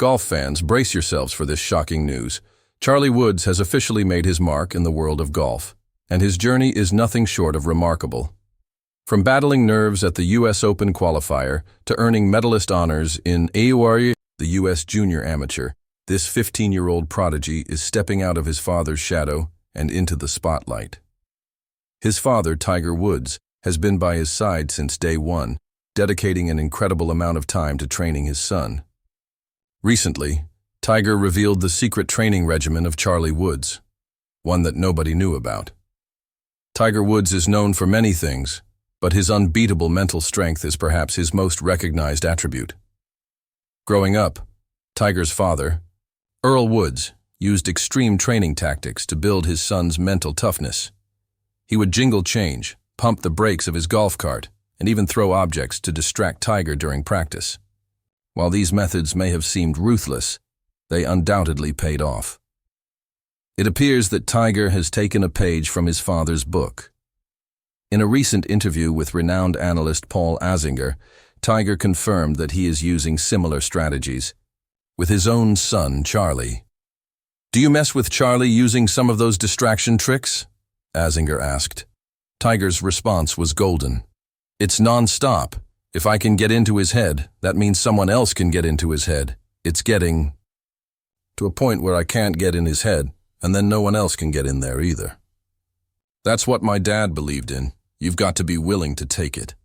Golf fans, brace yourselves for this shocking news. Charlie Woods has officially made his mark in the world of golf, and his journey is nothing short of remarkable. From battling nerves at the U.S. Open qualifier to earning medalist honors in AURE, the U.S. Junior Amateur, this 15-year-old prodigy is stepping out of his father's shadow and into the spotlight. His father, Tiger Woods, has been by his side since day one, dedicating an incredible amount of time to training his son. Recently, Tiger revealed the secret training regimen of Charlie Woods, one that nobody knew about. Tiger Woods is known for many things, but his unbeatable mental strength is perhaps his most recognized attribute. Growing up, Tiger's father, Earl Woods, used extreme training tactics to build his son's mental toughness. He would jingle change, pump the brakes of his golf cart, and even throw objects to distract Tiger during practice. While these methods may have seemed ruthless, they undoubtedly paid off. It appears that Tiger has taken a page from his father's book. In a recent interview with renowned analyst Paul Azinger, Tiger confirmed that he is using similar strategies with his own son, Charlie. "Do you mess with Charlie using some of those distraction tricks?" Azinger asked. Tiger's response was golden. "It's non-stop. If I can get into his head, that means someone else can get into his head. It's getting to a point where I can't get in his head, and then no one else can get in there either. That's what my dad believed in. You've got to be willing to take it."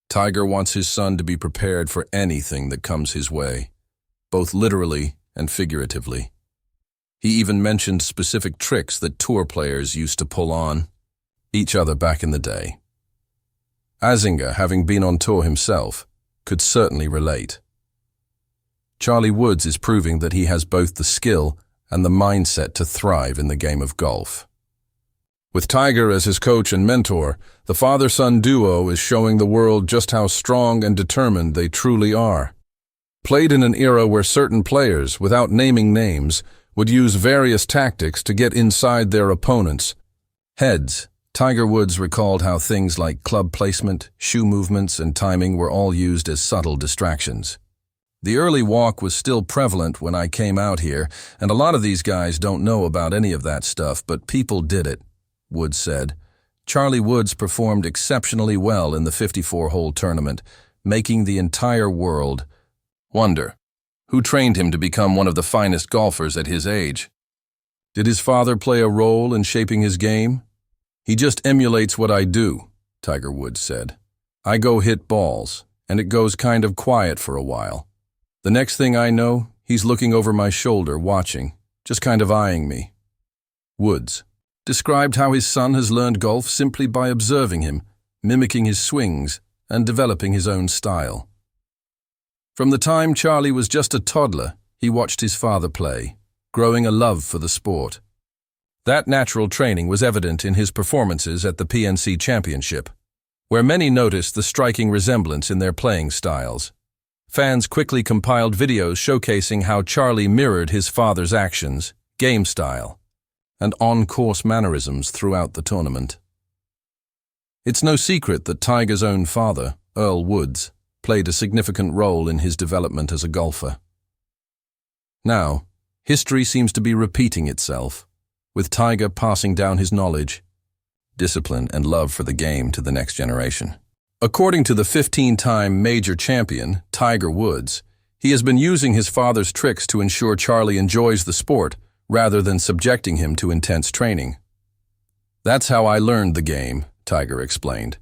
Tiger wants his son to be prepared for anything that comes his way, both literally and figuratively. He even mentioned specific tricks that tour players used to pull on each other back in the day. Azinger, having been on tour himself, could certainly relate. Charlie Woods is proving that he has both the skill and the mindset to thrive in the game of golf. With Tiger as his coach and mentor, the father-son duo is showing the world just how strong and determined they truly are. Played in an era where certain players, without naming names, would use various tactics to get inside their opponents' heads, Tiger Woods recalled how things like club placement, shoe movements, and timing were all used as subtle distractions. "The early walk was still prevalent when I came out here, and a lot of these guys don't know about any of that stuff, but people did it," Woods said. Charlie Woods performed exceptionally well in the 54-hole tournament, making the entire world wonder who trained him to become one of the finest golfers at his age. Did his father play a role in shaping his game? "He just emulates what I do," Tiger Woods said. "I go hit balls, and it goes kind of quiet for a while. The next thing I know, he's looking over my shoulder, watching, just kind of eyeing me." Woods described how his son has learned golf simply by observing him, mimicking his swings, and developing his own style. From the time Charlie was just a toddler, he watched his father play, growing a love for the sport. That natural training was evident in his performances at the PNC Championship, where many noticed the striking resemblance in their playing styles. Fans quickly compiled videos showcasing how Charlie mirrored his father's actions, game style, and on-course mannerisms throughout the tournament. It's no secret that Tiger's own father, Earl Woods, played a significant role in his development as a golfer. Now, history seems to be repeating itself, with Tiger passing down his knowledge, discipline, and love for the game to the next generation. According to the 15-time major champion, Tiger Woods, he has been using his father's tricks to ensure Charlie enjoys the sport rather than subjecting him to intense training. "That's how I learned the game," Tiger explained.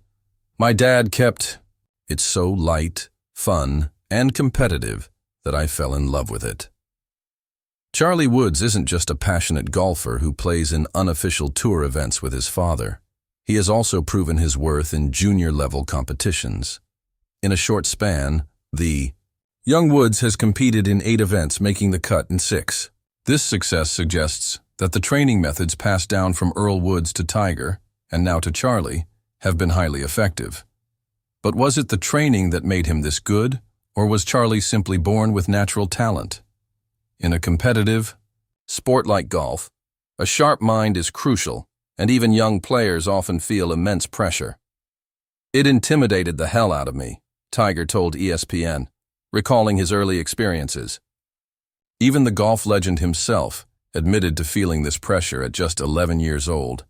"My dad kept it so light, fun, and competitive that I fell in love with it." Charlie Woods isn't just a passionate golfer who plays in unofficial tour events with his father. He has also proven his worth in junior-level competitions. In a short span, the young Woods has competed in 8 events, making the cut in 6. This success suggests that the training methods passed down from Earl Woods to Tiger, and now to Charlie, have been highly effective. But was it the training that made him this good, or was Charlie simply born with natural talent? In a competitive sport like golf, a sharp mind is crucial, and even young players often feel immense pressure. "It intimidated the hell out of me," Tiger told ESPN, recalling his early experiences. Even the golf legend himself admitted to feeling this pressure at just 11 years old.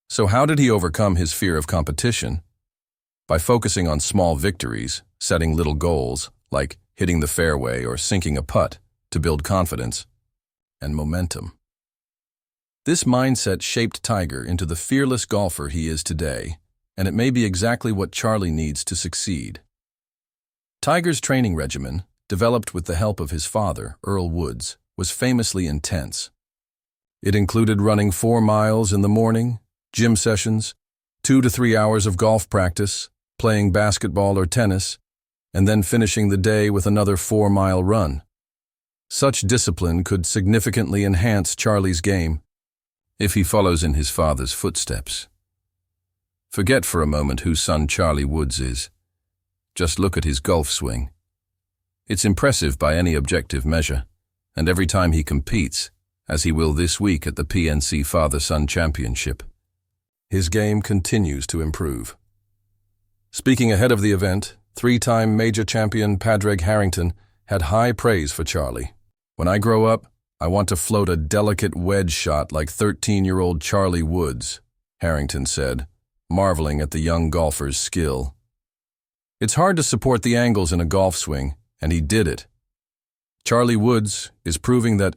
So how did he overcome his fear of competition? By focusing on small victories, setting little goals, like hitting the fairway or sinking a putt, to build confidence and momentum. This mindset shaped Tiger into the fearless golfer he is today, and it may be exactly what Charlie needs to succeed. Tiger's training regimen, developed with the help of his father, Earl Woods, was famously intense. It included running 4 miles in the morning, gym sessions, 2 to 3 hours of golf practice, playing basketball or tennis, and then finishing the day with another 4-mile run. Such discipline could significantly enhance Charlie's game if he follows in his father's footsteps. Forget for a moment whose son Charlie Woods is. Just look at his golf swing. It's impressive by any objective measure, and every time he competes, as he will this week at the PNC Father-Son Championship, his game continues to improve. Speaking ahead of the event, 3-time major champion Padraig Harrington had high praise for Charlie. "When I grow up, I want to float a delicate wedge shot like 13-year-old Charlie Woods," Harrington said, marveling at the young golfer's skill. It's hard to support the angles in a golf swing, and he did it. Charlie Woods is proving that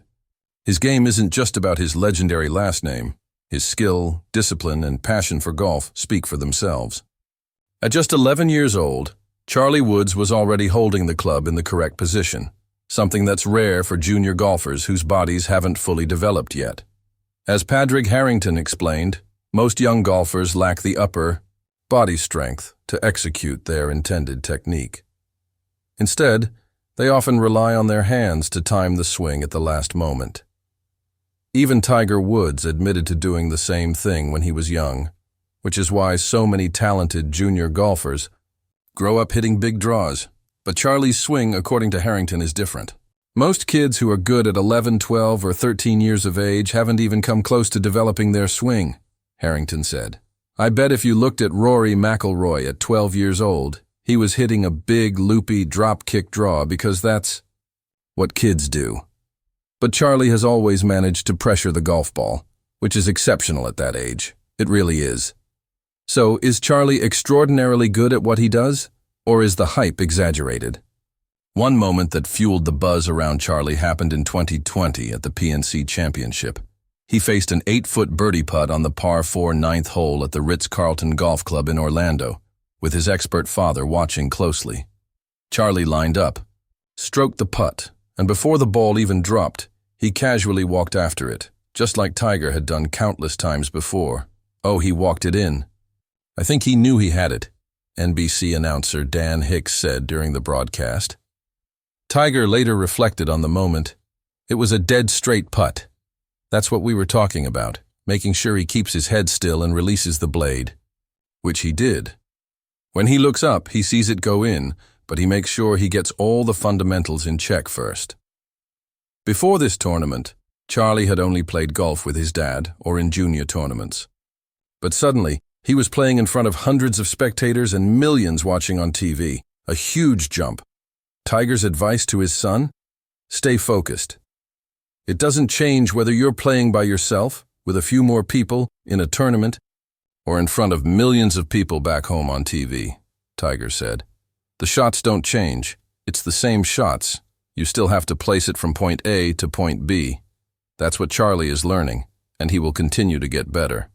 his game isn't just about his legendary last name. His skill, discipline, and passion for golf speak for themselves. At just 11 years old, Charlie Woods was already holding the club in the correct position, something that's rare for junior golfers whose bodies haven't fully developed yet. As Padraig Harrington explained, most young golfers lack the upper body strength to execute their intended technique. Instead, they often rely on their hands to time the swing at the last moment. Even Tiger Woods admitted to doing the same thing when he was young, which is why so many talented junior golfers grow up hitting big draws. But Charlie's swing, according to Harrington, is different. Most kids who are good at 11, 12, or 13 years of age haven't even come close to developing their swing, Harrington said. "I bet if you looked at Rory McIlroy at 12 years old, he was hitting a big, loopy drop-kick draw because that's what kids do." But Charlie has always managed to pressure the golf ball, which is exceptional at that age. It really is. So, is Charlie extraordinarily good at what he does? Or is the hype exaggerated? One moment that fueled the buzz around Charlie happened in 2020 at the PNC Championship. He faced an 8-foot birdie putt on the par 4 ninth hole at the Ritz-Carlton Golf Club in Orlando, with his expert father watching closely. Charlie lined up, stroked the putt, and before the ball even dropped, he casually walked after it, just like Tiger had done countless times before. Oh, he walked it in. "I think he knew he had it," NBC announcer Dan Hicks said during the broadcast. Tiger later reflected on the moment. "It was a dead straight putt. That's what we were talking about, making sure he keeps his head still and releases the blade," which he did. When he looks up, he sees it go in, but he makes sure he gets all the fundamentals in check first. Before this tournament, Charlie had only played golf with his dad or in junior tournaments. But suddenly, he was playing in front of hundreds of spectators and millions watching on TV. A huge jump. Tiger's advice to his son? Stay focused. It doesn't change whether you're playing by yourself, with a few more people, in a tournament, or in front of millions of people back home on TV, Tiger said. The shots don't change. It's the same shots. You still have to place it from point A to point B. That's what Charlie is learning, and he will continue to get better.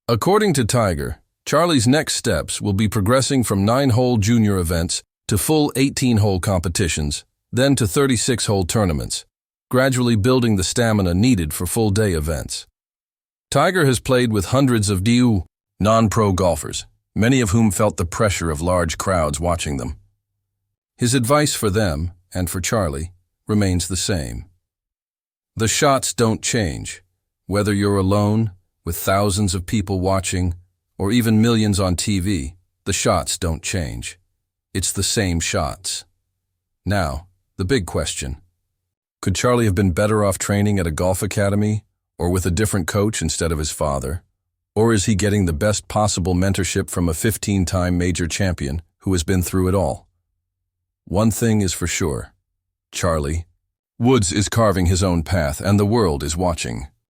According to Tiger, Charlie's next steps will be progressing from 9-hole junior events to full 18-hole competitions, then to 36-hole tournaments, gradually building the stamina needed for full-day events. Tiger has played with hundreds of non-pro golfers, many of whom felt the pressure of large crowds watching them. His advice for them, and for Charlie, remains the same. The shots don't change, whether you're alone, with thousands of people watching, or even millions on TV, the shots don't change. It's the same shots. Now, the big question. Could Charlie have been better off training at a golf academy, or with a different coach instead of his father? Or is he getting the best possible mentorship from a 15-time major champion who has been through it all? One thing is for sure. Charlie Woods is carving his own path, and the world is watching.